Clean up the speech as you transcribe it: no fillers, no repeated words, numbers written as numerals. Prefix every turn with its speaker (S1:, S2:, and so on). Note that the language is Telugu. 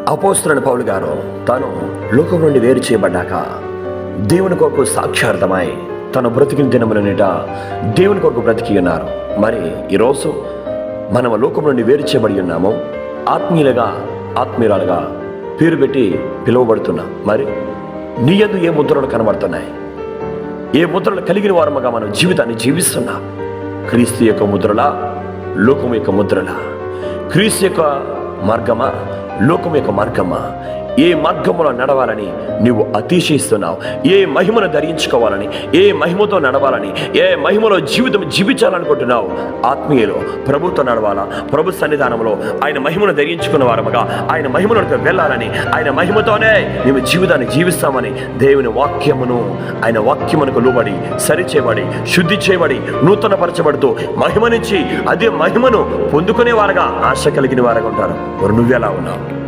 S1: అపోస్తలుడైన పౌలు గారు తాను లోకం నుండి వేరు చేయబడ్డాక దేవుని కొరకు సాక్షార్థమై తన బ్రతికిన దినములన్నిట దేవుని కొరకు బ్రతికి ఉన్నారు. మరి ఈరోజు మనం లోకం నుండి వేరు చేయబడి ఉన్నాము. ఆత్మీయురాలుగా పేరు పెట్టి పిలువబడుతున్నాం. మరి నీ యందు ఏ ముద్రలు కనబడుతున్నాయి? ఏ ముద్రలు కలిగిన వారముగా మనం జీవితాన్ని జీవిస్తున్నాం? క్రీస్తు యొక్క ముద్రలా, లోకం యొక్క ముద్రలా? క్రీస్తు యొక్క మార్గమా, లోకం యొక్క మార్గమా? ఏ మార్గములో నడవాలని నీవు అతిశయిస్తున్నావు? ఏ మహిమను ధరించుకోవాలని, ఏ మహిమతో నడవాలని, ఏ మహిమలో జీవితం జీవించాలనుకుంటున్నావు? ఆత్మీయులు ప్రభుతో నడవాలా? ప్రభు సన్నిధానంలో ఆయన మహిమను ధరించుకున్న వారముగా ఆయన మహిమలోకి వెళ్ళాలని, ఆయన మహిమతోనే నీవు జీవితాన్ని జీవిస్తామని దేవుని ఆయన వాక్యమునకు లోబడి, సరిచేయబడి, శుద్ధి చేయబడి, నూతన పరచబడుతూ మహిమ నుంచి అదే మహిమను పొందుకునే వారుగా, ఆశ కలిగిన వారుగా ఉంటారు. మరి నువ్వెలా ఉన్నావు?